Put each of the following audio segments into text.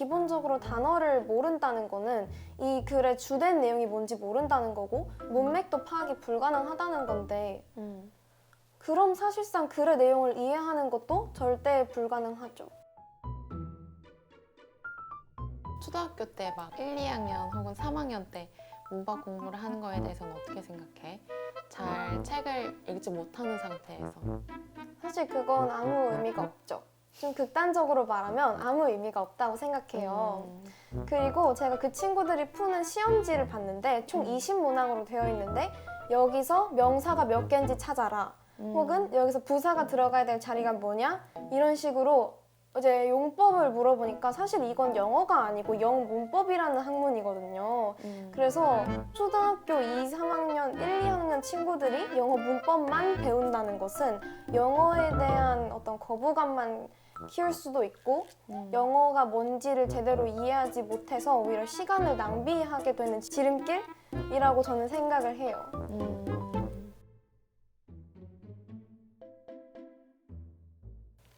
기본적으로 단어를 모른다는 거는 이 글의 주된 내용이 뭔지 모른다는 거고 문맥도 파악이 불가능하다는 건데 그럼 사실상 글의 내용을 이해하는 것도 절대 불가능하죠. 초등학교 때 막 1, 2학년 혹은 3학년 때 문법 공부를 하는 거에 대해서는 어떻게 생각해? 잘 책을 읽지 못하는 상태에서. 사실 그건 아무 의미가 없죠. 좀 극단적으로 말하면 아무 의미가 없다고 생각해요. 그리고 제가 그 친구들이 푸는 시험지를 봤는데 총 20문항으로 되어 있는데 여기서 명사가 몇 개인지 찾아라. 혹은 여기서 부사가 들어가야 될 자리가 뭐냐? 이런 식으로 이제 용법을 물어보니까 사실 이건 영어가 아니고 영문법이라는 학문이거든요. 그래서 초등학교 2, 3학년, 1, 2학년 친구들이 영어 문법만 배운다는 것은 영어에 대한 어떤 거부감만 키울 수도 있고 영어가 뭔지를 제대로 이해하지 못해서 오히려 시간을 낭비하게 되는 지름길이라고 저는 생각을 해요.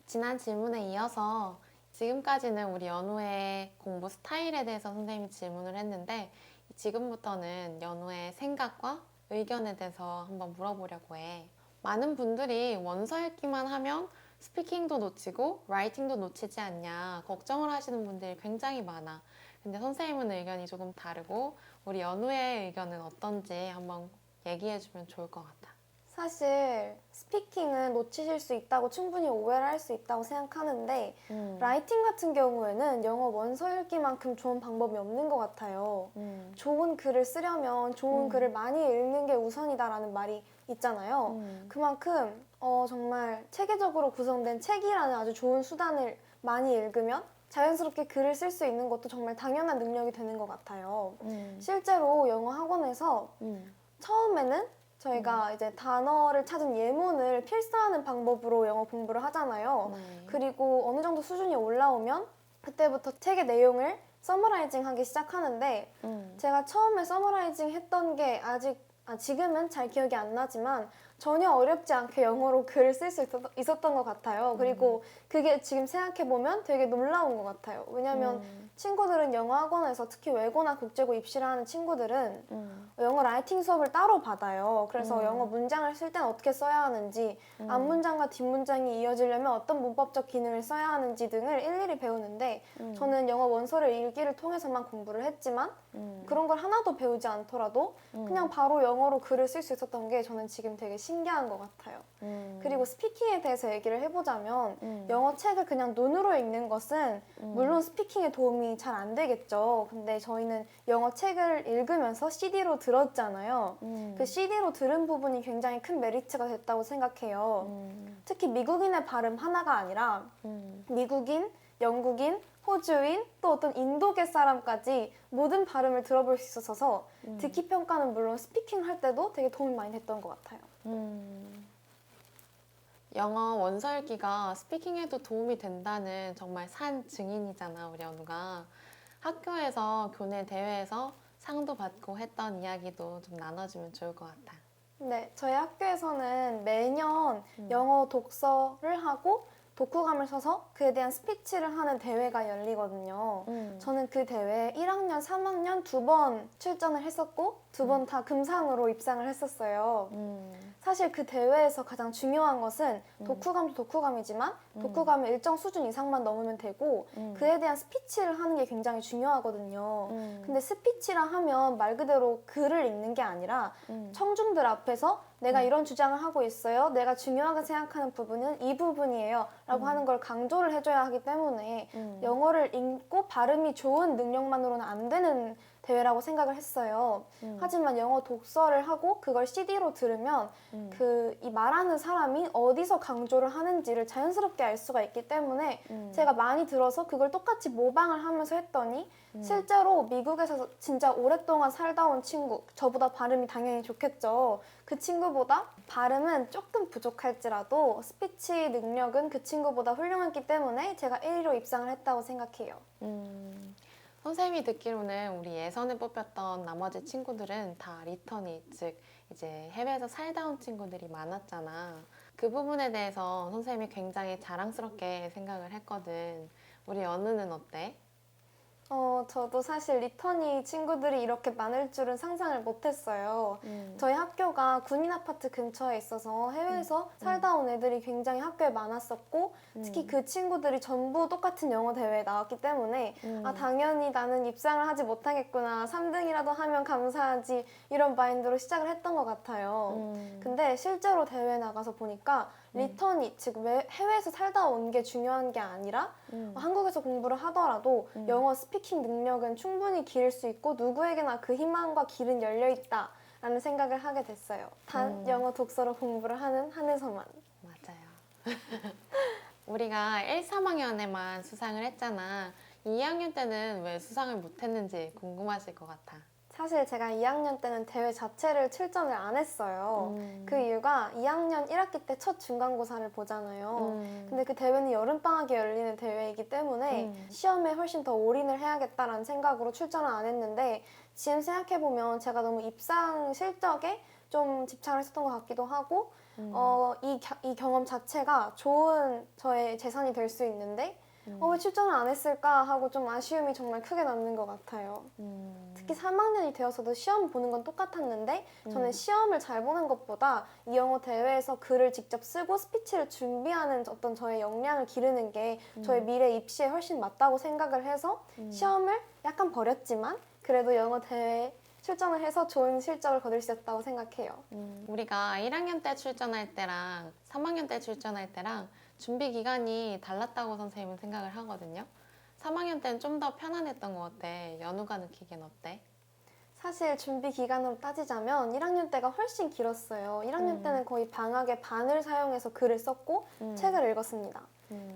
지난 질문에 이어서 지금까지는 우리 연우의 공부 스타일에 대해서 선생님이 질문을 했는데 지금부터는 연우의 생각과 의견에 대해서 한번 물어보려고 해. 많은 분들이 원서 읽기만 하면 스피킹도 놓치고 라이팅도 놓치지 않냐 걱정을 하시는 분들이 굉장히 많아. 근데 선생님은 의견이 조금 다르고 우리 연우의 의견은 어떤지 한번 얘기해주면 좋을 것 같아. 사실 스피킹은 놓치실 수 있다고 충분히 오해를 할 수 있다고 생각하는데 라이팅 같은 경우에는 영어 원서 읽기만큼 좋은 방법이 없는 것 같아요. 좋은 글을 쓰려면 좋은 글을 많이 읽는 게 우선이다라는 말이 있잖아요. 그만큼 정말 체계적으로 구성된 책이라는 아주 좋은 수단을 많이 읽으면 자연스럽게 글을 쓸 수 있는 것도 정말 당연한 능력이 되는 것 같아요. 실제로 영어 학원에서 처음에는 저희가 이제 단어를 찾은 예문을 필사하는 방법으로 영어 공부를 하잖아요. 그리고 어느 정도 수준이 올라오면 그때부터 책의 내용을 서머라이징 하기 시작하는데 제가 처음에 서머라이징 했던 게 지금은 잘 기억이 안 나지만 전혀 어렵지 않게 영어로 글을 쓸 수 있었던 것 같아요. 그리고 그게 지금 생각해보면 되게 놀라운 것 같아요. 왜냐면 친구들은 영어 학원에서 특히 외고나 국제고 입시를 하는 친구들은 영어 라이팅 수업을 따로 받아요. 그래서 영어 문장을 쓸 땐 어떻게 써야 하는지 앞문장과 뒷문장이 이어지려면 어떤 문법적 기능을 써야 하는지 등을 일일이 배우는데 저는 영어 원서를 읽기를 통해서만 공부를 했지만 그런 걸 하나도 배우지 않더라도 그냥 바로 영어로 글을 쓸 수 있었던 게 저는 지금 되게 신기한 것 같아요. 그리고 스피킹에 대해서 얘기를 해보자면 영어 책을 그냥 눈으로 읽는 것은 물론 스피킹에 도움이 잘 안 되겠죠. 근데 저희는 영어 책을 읽으면서 CD로 들었잖아요. 그 CD로 들은 부분이 굉장히 큰 메리트가 됐다고 생각해요. 특히 미국인의 발음 하나가 아니라 미국인, 영국인, 호주인, 또 어떤 인도계 사람까지 모든 발음을 들어볼 수 있어서 듣기 평가는 물론 스피킹 할 때도 되게 도움이 많이 됐던 것 같아요. 영어 원서 읽기가 스피킹에도 도움이 된다는 정말 산 증인이잖아, 우리 연우가. 학교에서 교내 대회에서 상도 받고 했던 이야기도 좀 나눠주면 좋을 것 같아. 네, 저희 학교에서는 매년 영어 독서를 하고 독후감을 써서 그에 대한 스피치를 하는 대회가 열리거든요. 저는 그 대회에 1학년, 3학년 두 번 출전을 했었고 두 번 다 금상으로 입상을 했었어요. 사실 그 대회에서 가장 중요한 것은 독후감도 독후감이지만 독후감을 일정 수준 이상만 넘으면 되고 그에 대한 스피치를 하는 게 굉장히 중요하거든요. 근데 스피치라 하면 말 그대로 글을 읽는 게 아니라 청중들 앞에서 내가 이런 주장을 하고 있어요. 내가 중요하게 생각하는 부분은 이 부분이에요. 라고 하는 걸 강조를 해줘야 하기 때문에 영어를 읽고 발음이 좋은 능력만으로는 안 되는 대회라고 생각을 했어요. 하지만 영어 독서를 하고 그걸 CD로 들으면 이 말하는 사람이 어디서 강조를 하는지를 자연스럽게 알 수가 있기 때문에 제가 많이 들어서 그걸 똑같이 모방을 하면서 했더니 실제로 미국에서 진짜 오랫동안 살다 온 친구, 저보다 발음이 당연히 좋겠죠. 그 친구보다 발음은 조금 부족할지라도 스피치 능력은 그 친구보다 훌륭했기 때문에 제가 1위로 입상을 했다고 생각해요. 선생님이 듣기로는 우리 예선에 뽑혔던 나머지 친구들은 다 리턴이, 즉 이제 해외에서 살다 온 친구들이 많았잖아. 그 부분에 대해서 선생님이 굉장히 자랑스럽게 생각을 했거든. 우리 연우는 어때? 저도 사실 리턴이 친구들이 이렇게 많을 줄은 상상을 못했어요. 저희 학교가 군인 아파트 근처에 있어서 해외에서 살다 온 애들이 굉장히 학교에 많았었고 특히 그 친구들이 전부 똑같은 영어 대회에 나왔기 때문에 아, 당연히 나는 입상을 하지 못하겠구나. 3등이라도 하면 감사하지. 이런 마인드로 시작을 했던 것 같아요. 근데 실제로 대회에 나가서 보니까 리턴이 즉 해외에서 살다 온 게 중요한 게 아니라 한국에서 공부를 하더라도 영어 스피킹 능력은 충분히 기를 수 있고 누구에게나 그 희망과 길은 열려 있다라는 생각을 하게 됐어요. 단 영어 독서로 공부를 하는 한에서만. 맞아요. 우리가 1, 3학년에만 수상을 했잖아. 2학년 때는 왜 수상을 못했는지 궁금하실 것 같아. 사실 제가 2학년 때는 대회 자체를 출전을 안 했어요. 그 이유가 2학년 1학기 때 첫 중간고사를 보잖아요. 근데 그 대회는 여름방학에 열리는 대회이기 때문에 시험에 훨씬 더 올인을 해야겠다라는 생각으로 출전을 안 했는데 지금 생각해보면 제가 너무 입상 실적에 좀 집착을 했었던 것 같기도 하고 이 경험 자체가 좋은 저의 재산이 될 수 있는데 왜 출전을 안 했을까 하고 좀 아쉬움이 정말 크게 남는 것 같아요. 특히 3학년이 되어서도 시험 보는 건 똑같았는데 저는 시험을 잘 보는 것보다 이 영어 대회에서 글을 직접 쓰고 스피치를 준비하는 어떤 저의 역량을 기르는 게 저의 미래 입시에 훨씬 맞다고 생각을 해서 시험을 약간 버렸지만 그래도 영어 대회에 출전을 해서 좋은 실적을 거둘 수 있었다고 생각해요. 우리가 1학년 때 출전할 때랑 3학년 때 출전할 때랑 준비 기간이 달랐다고 선생님은 생각을 하거든요. 3학년 때는 좀 더 편안했던 것 같아. 연우가 느끼기엔 어때? 사실 준비 기간으로 따지자면 1학년 때가 훨씬 길었어요. 1학년 때는 거의 방학의 반을 사용해서 글을 썼고 책을 읽었습니다.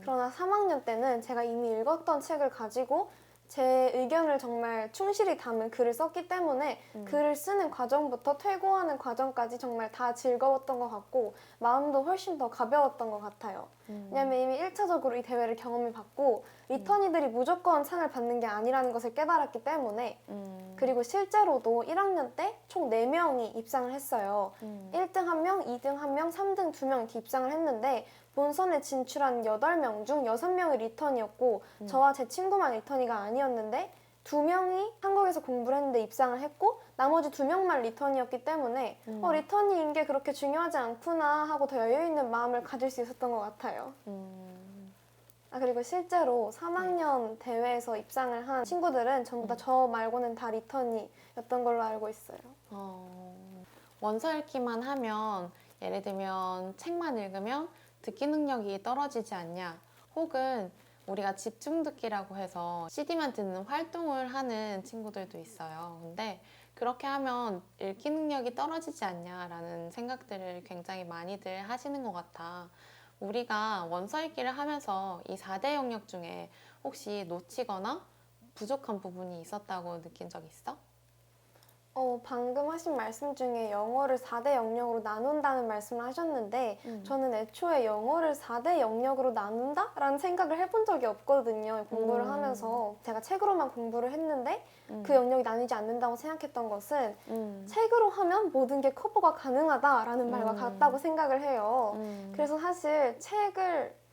그러나 3학년 때는 제가 이미 읽었던 책을 가지고 제 의견을 정말 충실히 담은 글을 썼기 때문에 글을 쓰는 과정부터 퇴고하는 과정까지 정말 다 즐거웠던 것 같고 마음도 훨씬 더 가벼웠던 것 같아요. 왜냐면 이미 1차적으로 이 대회를 경험해봤고 리턴이들이 무조건 상을 받는 게 아니라는 것을 깨달았기 때문에 그리고 실제로도 1학년 때 총 4명이 입상을 했어요. 1등 1명, 2등 1명, 3등 2명 이렇게 입상을 했는데 본선에 진출한 8명 중 6명이 리턴이었고 저와 제 친구만 리턴이가 아니었는데 2명이 한국에서 공부를 했는데 입상을 했고 나머지 2명만 리턴이었기 때문에 리턴이인 게 그렇게 중요하지 않구나 하고 더 여유있는 마음을 가질 수 있었던 것 같아요. 그리고 실제로 3학년 대회에서 입상을 한 친구들은 전부 다 저 말고는 다 리턴이였던 걸로 알고 있어요. 원서 읽기만 하면 예를 들면 책만 읽으면 듣기 능력이 떨어지지 않냐 혹은 우리가 집중 듣기라고 해서 CD만 듣는 활동을 하는 친구들도 있어요. 근데 그렇게 하면 읽기 능력이 떨어지지 않냐라는 생각들을 굉장히 많이들 하시는 것 같아. 우리가 원서 읽기를 하면서 이 4대 영역 중에 혹시 놓치거나 부족한 부분이 있었다고 느낀 적 있어? 방금 하신 말씀 중에 영어를 4대 영역으로 나눈다는 말씀을 하셨는데 저는 애초에 영어를 4대 영역으로 나눈다라는 생각을 해본 적이 없거든요. 공부를 하면서 제가 책으로만 공부를 했는데 그 영역이 나뉘지 않는다고 생각했던 것은 책으로 하면 모든 게 커버가 가능하다라는 말과 같다고 생각을 해요. 그래서 사실 책을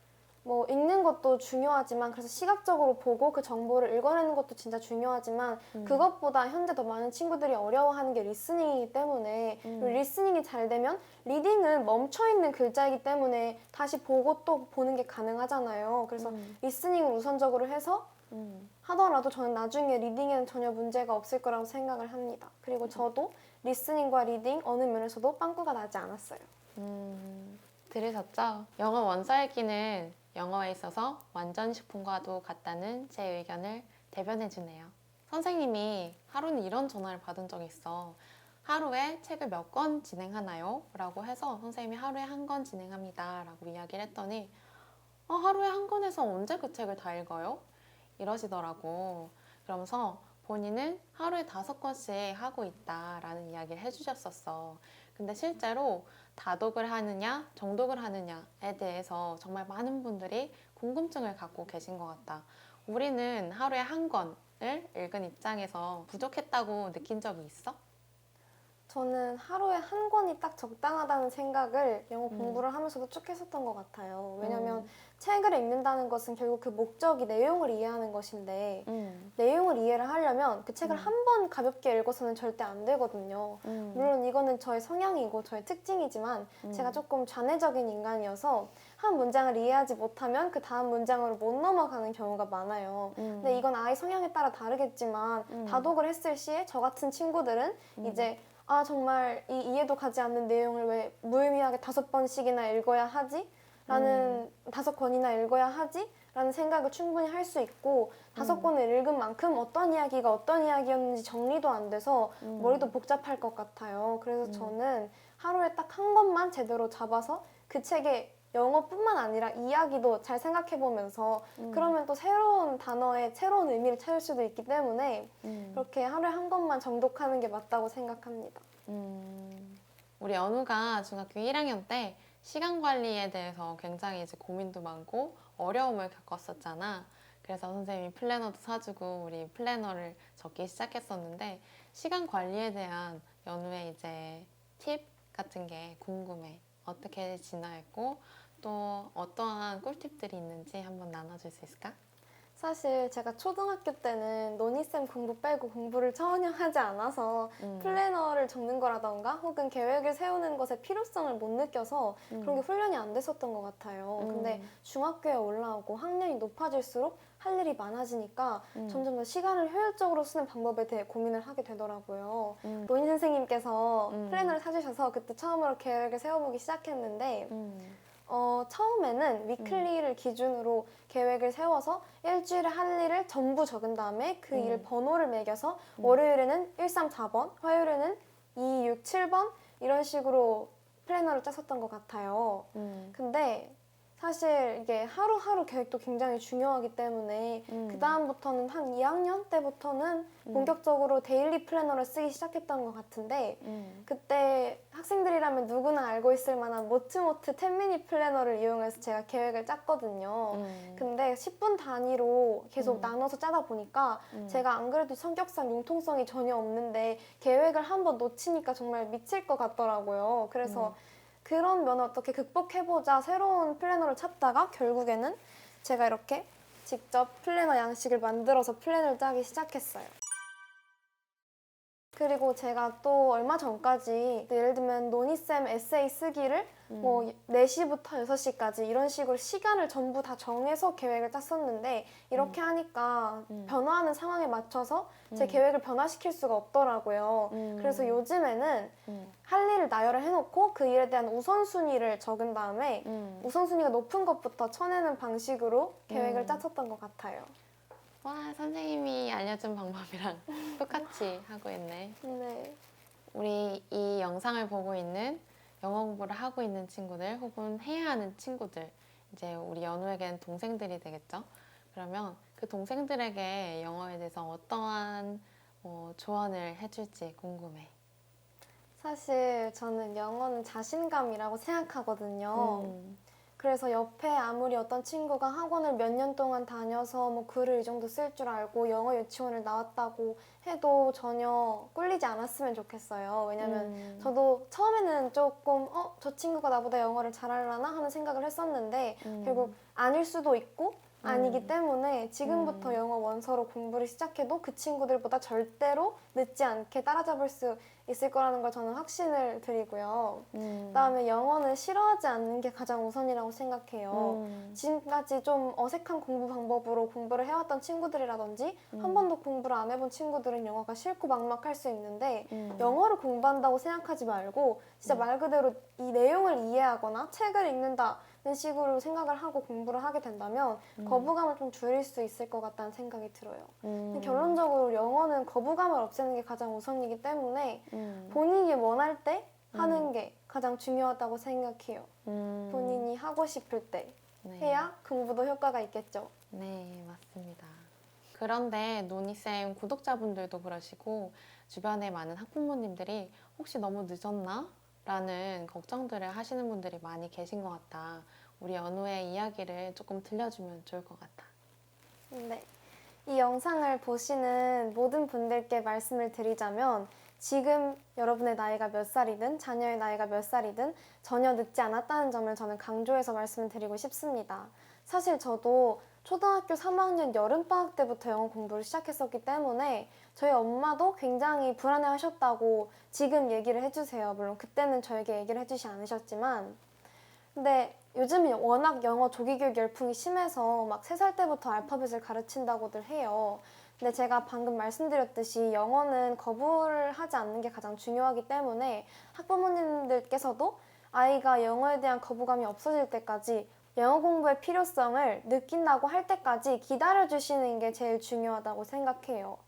읽는 것도 중요하지만 그래서 시각적으로 보고 그 정보를 읽어내는 것도 진짜 중요하지만 그것보다 현재 더 많은 친구들이 어려워하는 게 리스닝이기 때문에 그리고 리스닝이 잘 되면 리딩은 멈춰있는 글자이기 때문에 다시 보고 또 보는 게 가능하잖아요. 그래서 리스닝을 우선적으로 해서 하더라도 저는 나중에 리딩에는 전혀 문제가 없을 거라고 생각을 합니다. 그리고 저도 리스닝과 리딩 어느 면에서도 빵꾸가 나지 않았어요. 들으셨죠? 영어 원서 읽기는 영어에 있어서 완전식품과도 같다는 제 의견을 대변해주네요. 선생님이 하루는 이런 전화를 받은 적이 있어. 하루에 책을 몇 권 진행하나요? 라고 해서 선생님이 하루에 1권 진행합니다. 라고 이야기를 했더니 하루에 1권에서 언제 그 책을 다 읽어요? 이러시더라고. 그러면서 본인은 하루에 5권씩 하고 있다라는 이야기를 해주셨었어. 근데 실제로 다독을 하느냐, 정독을 하느냐에 대해서 정말 많은 분들이 궁금증을 갖고 계신 것 같다. 우리는 하루에 1권을 읽은 입장에서 부족했다고 느낀 적이 있어? 저는 하루에 1권이 딱 적당하다는 생각을 영어 공부를 하면서도 쭉 했었던 것 같아요. 왜냐면 책을 읽는다는 것은 결국 그 목적이 내용을 이해하는 것인데 내용을 이해를 하려면 그 책을 한 번 가볍게 읽어서는 절대 안 되거든요. 물론 이거는 저의 성향이고 저의 특징이지만 제가 조금 좌뇌적인 인간이어서 한 문장을 이해하지 못하면 그 다음 문장으로 못 넘어가는 경우가 많아요. 근데 이건 아이 성향에 따라 다르겠지만 다독을 했을 시에 저 같은 친구들은 이제 아 정말 이 이해도 가지 않는 내용을 왜 무의미하게 5번씩이나 읽어야 하지? 라는 5권이나 읽어야 하지? 라는 생각을 충분히 할 수 있고 5권을 읽은 만큼 어떤 이야기가 어떤 이야기였는지 정리도 안 돼서 머리도 복잡할 것 같아요. 그래서 저는 하루에 딱 한 권만 제대로 잡아서 그 책의 영어뿐만 아니라 이야기도 잘 생각해보면서 그러면 또 새로운 단어에 새로운 의미를 찾을 수도 있기 때문에 그렇게 하루에 한 권만 정독하는 게 맞다고 생각합니다. 우리 연우가 중학교 1학년 때 시간 관리에 대해서 굉장히 이제 고민도 많고 어려움을 겪었었잖아. 그래서 선생님이 플래너도 사주고 우리 플래너를 적기 시작했었는데 시간 관리에 대한 연우의 이제 팁 같은 게 궁금해. 어떻게 지나했고 또 어떠한 꿀팁들이 있는지 한번 나눠줄 수 있을까? 사실 제가 초등학교 때는 논이쌤 공부 빼고 공부를 전혀 하지 않아서 플래너를 적는 거라던가 혹은 계획을 세우는 것의 필요성을 못 느껴서 그런 게 훈련이 안 됐었던 것 같아요. 근데 중학교에 올라오고 학년이 높아질수록 할 일이 많아지니까 점점 더 시간을 효율적으로 쓰는 방법에 대해 고민을 하게 되더라고요. 논이 선생님께서 플래너를 사주셔서 그때 처음으로 계획을 세워보기 시작했는데 처음에는 위클리를 기준으로 계획을 세워서 일주일에 할 일을 전부 적은 다음에 그 일 번호를 매겨서 월요일에는 134번, 화요일에는 2, 6, 7번 이런 식으로 플래너를 짰었던 것 같아요. 근데 사실 이게 하루하루 계획도 굉장히 중요하기 때문에 그 다음부터는 한 2학년 때부터는 본격적으로 데일리 플래너를 쓰기 시작했던 것 같은데 그때 학생들이라면 누구나 알고 있을 만한 모트모트 10미니 플래너를 이용해서 제가 계획을 짰거든요. 근데 10분 단위로 계속 나눠서 짜다 보니까 제가 안 그래도 성격상 융통성이 전혀 없는데 계획을 한번 놓치니까 정말 미칠 것 같더라고요. 그래서 그런 면을 어떻게 극복해보자 새로운 플래너를 찾다가 결국에는 제가 이렇게 직접 플래너 양식을 만들어서 플랜을 짜기 시작했어요. 그리고 제가 또 얼마 전까지 예를 들면 논이쌤 에세이 쓰기를 뭐 4시부터 6시까지 이런 식으로 시간을 전부 다 정해서 계획을 짰었는데 이렇게 하니까 변화하는 상황에 맞춰서 제 계획을 변화시킬 수가 없더라고요. 그래서 요즘에는 할 일을 나열을 해놓고 그 일에 대한 우선순위를 적은 다음에 우선순위가 높은 것부터 쳐내는 방식으로 계획을 짰었던 것 같아요. 와, 선생님이 알려준 방법이랑 똑같이 하고 있네. 네. 우리 이 영상을 보고 있는 영어 공부를 하고 있는 친구들 혹은 해야 하는 친구들, 이제 우리 연우에게는 동생들이 되겠죠? 그러면 그 동생들에게 영어에 대해서 어떠한 조언을 해줄지 궁금해. 사실 저는 영어는 자신감이라고 생각하거든요. 그래서 옆에 아무리 어떤 친구가 학원을 몇 년 동안 다녀서 뭐 글을 이 정도 쓸 줄 알고 영어 유치원을 나왔다고 해도 전혀 꿀리지 않았으면 좋겠어요. 왜냐면 저도 처음에는 조금 저 친구가 나보다 영어를 잘하려나 하는 생각을 했었는데 결국 아닐 수도 있고 아니기 때문에 지금부터 영어 원서로 공부를 시작해도 그 친구들보다 절대로 늦지 않게 따라잡을 수 있을 거라는 걸 저는 확신을 드리고요. 그다음에 영어는 싫어하지 않는 게 가장 우선이라고 생각해요. 지금까지 좀 어색한 공부 방법으로 공부를 해왔던 친구들이라든지 한 번도 공부를 안 해본 친구들은 영어가 싫고 막막할 수 있는데 영어를 공부한다고 생각하지 말고 진짜 말 그대로 이 내용을 이해하거나 책을 읽는다 는 식으로 생각을 하고 공부를 하게 된다면 거부감을 좀 줄일 수 있을 것 같다는 생각이 들어요. 근데 결론적으로 영어는 거부감을 없애는 게 가장 우선이기 때문에 본인이 원할 때 하는 게 가장 중요하다고 생각해요. 본인이 하고 싶을 때 해야 공부도 효과가 있겠죠. 네, 맞습니다. 그런데 노니쌤 구독자분들도 그러시고 주변에 많은 학부모님들이 혹시 너무 늦었나? 라는 걱정들을 하시는 분들이 많이 계신 것 같다. 우리 연우의 이야기를 조금 들려주면 좋을 것 같아. 네. 이 영상을 보시는 모든 분들께 말씀을 드리자면 지금 여러분의 나이가 몇 살이든 자녀의 나이가 몇 살이든 전혀 늦지 않았다는 점을 저는 강조해서 말씀을 드리고 싶습니다. 사실 저도 초등학교 3학년 여름방학 때부터 영어 공부를 시작했었기 때문에 저희 엄마도 굉장히 불안해 하셨다고 지금 얘기를 해주세요. 물론 그때는 저에게 얘기를 해주지 않으셨지만. 근데 요즘은 워낙 영어 조기교육 열풍이 심해서 막 3살 때부터 알파벳을 가르친다고들 해요. 근데 제가 방금 말씀드렸듯이 영어는 거부를 하지 않는 게 가장 중요하기 때문에 학부모님들께서도 아이가 영어에 대한 거부감이 없어질 때까지 영어 공부의 필요성을 느낀다고 할 때까지 기다려주시는 게 제일 중요하다고 생각해요.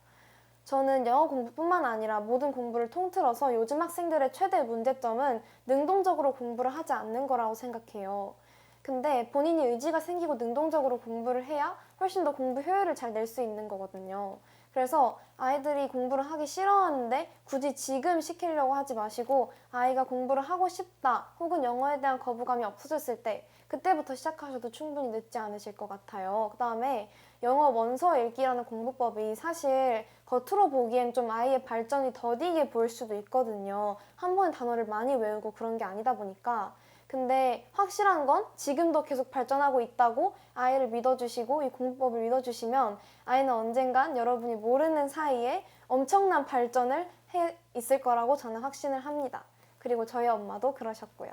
저는 영어 공부뿐만 아니라 모든 공부를 통틀어서 요즘 학생들의 최대 문제점은 능동적으로 공부를 하지 않는 거라고 생각해요. 근데 본인이 의지가 생기고 능동적으로 공부를 해야 훨씬 더 공부 효율을 잘 낼 수 있는 거거든요. 그래서 아이들이 공부를 하기 싫어하는데 굳이 지금 시키려고 하지 마시고 아이가 공부를 하고 싶다 혹은 영어에 대한 거부감이 없어졌을 때 그때부터 시작하셔도 충분히 늦지 않으실 것 같아요. 그 다음에 영어 원서 읽기라는 공부법이 사실 겉으로 보기엔 좀 아이의 발전이 더디게 보일 수도 있거든요. 한 번에 단어를 많이 외우고 그런 게 아니다 보니까. 근데 확실한 건 지금도 계속 발전하고 있다고 아이를 믿어주시고 이 공부법을 믿어주시면 아이는 언젠간 여러분이 모르는 사이에 엄청난 발전을 해 있을 거라고 저는 확신을 합니다. 그리고 저희 엄마도 그러셨고요.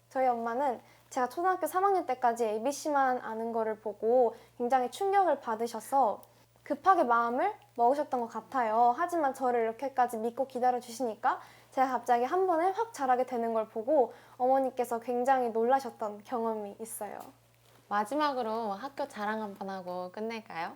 저희 엄마는 제가 초등학교 3학년 때까지 ABC만 아는 거를 보고 굉장히 충격을 받으셔서 급하게 마음을 먹으셨던 것 같아요. 하지만 저를 이렇게까지 믿고 기다려주시니까 제가 갑자기 한 번에 확 잘하게 되는 걸 보고 어머니께서 굉장히 놀라셨던 경험이 있어요. 마지막으로 학교 자랑 한번 하고 끝낼까요?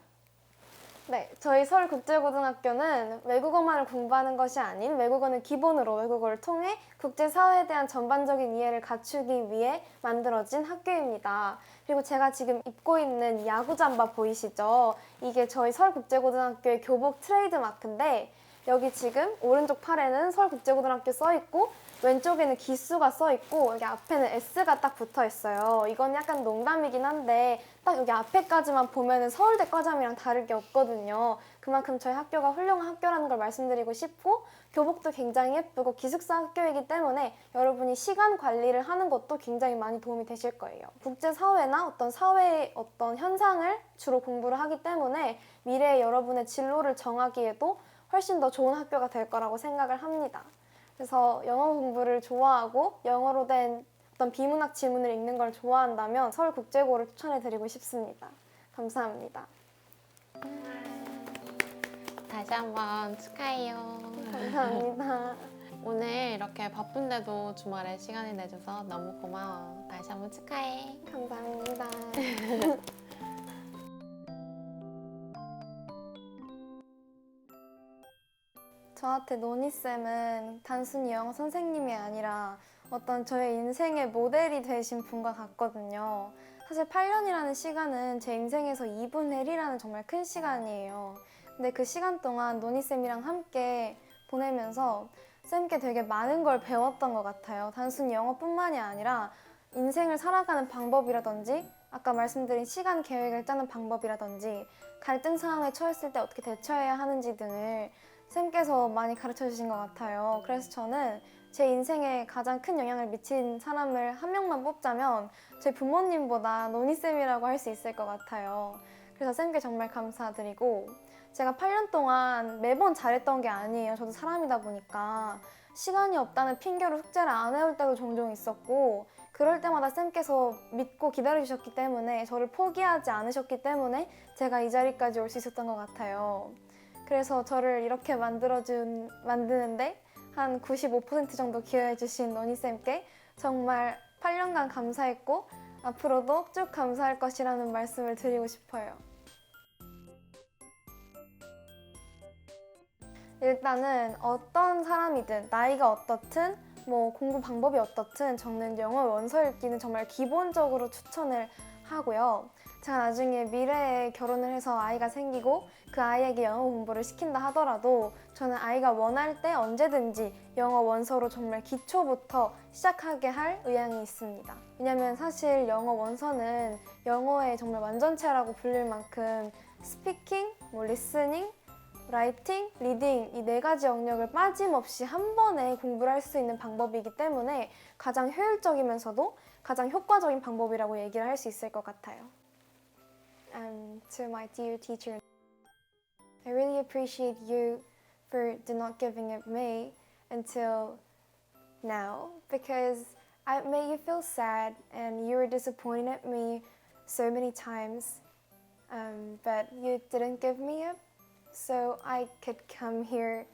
네, 저희 서울국제고등학교는 외국어만을 공부하는 것이 아닌 외국어는 기본으로 외국어를 통해 국제사회에 대한 전반적인 이해를 갖추기 위해 만들어진 학교입니다. 그리고 제가 지금 입고 있는 야구 잠바 보이시죠? 이게 저희 서울국제고등학교의 교복 트레이드 마크인데 여기 지금 오른쪽 팔에는 서울국제고등학교 써있고 왼쪽에는 기수가 써있고 여기 앞에는 S가 딱 붙어있어요. 이건 약간 농담이긴 한데 딱 여기 앞에까지만 보면은 서울대 과잠이랑 다를 게 없거든요. 그만큼 저희 학교가 훌륭한 학교라는 걸 말씀드리고 싶고 교복도 굉장히 예쁘고 기숙사 학교이기 때문에 여러분이 시간 관리를 하는 것도 굉장히 많이 도움이 되실 거예요. 국제사회나 어떤 사회의 어떤 현상을 주로 공부를 하기 때문에 미래의 여러분의 진로를 정하기에도 훨씬 더 좋은 학교가 될 거라고 생각을 합니다. 그래서 영어 공부를 좋아하고 영어로 된 어떤 비문학 지문을 읽는 걸 좋아한다면 서울국제고를 추천해드리고 싶습니다. 감사합니다. 다시 한번 축하해요. 감사합니다. 오늘 이렇게 바쁜데도 주말에 시간을 내줘서 너무 고마워. 다시 한번 축하해. 감사합니다. 저한테 노니쌤은 단순히 영어 선생님이 아니라 어떤 저의 인생의 모델이 되신 분과 같거든요. 사실 8년이라는 시간은 제 인생에서 2분의 1이라는 정말 큰 시간이에요. 근데 그 시간 동안 노니쌤이랑 함께 보내면서 쌤께 되게 많은 걸 배웠던 것 같아요. 단순히 영어뿐만이 아니라 인생을 살아가는 방법이라든지 아까 말씀드린 시간 계획을 짜는 방법이라든지 갈등 상황에 처했을 때 어떻게 대처해야 하는지 등을 쌤께서 많이 가르쳐 주신 것 같아요. 그래서 저는 제 인생에 가장 큰 영향을 미친 사람을 한 명만 뽑자면 제 부모님보다 노니쌤이라고 할 수 있을 것 같아요. 그래서 쌤께 정말 감사드리고 제가 8년 동안 매번 잘했던 게 아니에요. 저도 사람이다 보니까 시간이 없다는 핑계로 숙제를 안 해올 때도 종종 있었고 그럴 때마다 쌤께서 믿고 기다려주셨기 때문에 저를 포기하지 않으셨기 때문에 제가 이 자리까지 올 수 있었던 것 같아요. 그래서 저를 이렇게 만드는데 한 95% 정도 기여해주신 노니쌤께 정말 8년간 감사했고 앞으로도 쭉 감사할 것이라는 말씀을 드리고 싶어요. 일단은 어떤 사람이든 나이가 어떻든 뭐 공부 방법이 어떻든 저는 영어 원서 읽기는 정말 기본적으로 추천을 하고요. 제가 나중에 미래에 결혼을 해서 아이가 생기고 그 아이에게 영어 공부를 시킨다 하더라도 저는 아이가 원할 때 언제든지 영어 원서로 정말 기초부터 시작하게 할 의향이 있습니다. 왜냐면 사실 영어 원서는 영어의 정말 완전체라고 불릴 만큼 스피킹, 리스닝, 라이팅, 리딩 이 4가지 영역을 빠짐없이 한 번에 공부를 할 수 있는 방법이기 때문에 가장 효율적이면서도 가장 효과적인 방법이라고 얘기를 할 수 있을 것 같아요. to my dear teacher. I really appreciate you for not giving up me until now because I made you feel sad and you were disappointed at me so many times, but you didn't give me up, so I could come here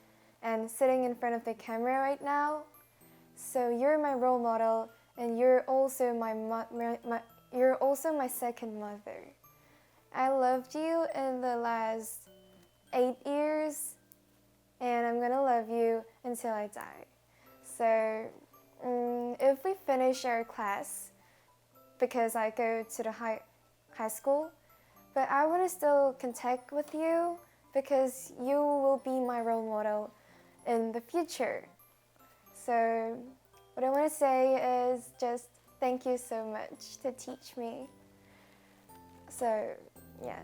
and sitting in front of the camera right now. So you're my role model, and you're also you're also my second mother. I loved you in the last 8 years, and I'm gonna love you until I die. So if we finish our class, because I go to the high school, but I want to still contact with you because you will be my role model in the future. So what I want to say is just thank you so much to teach me. So yeah.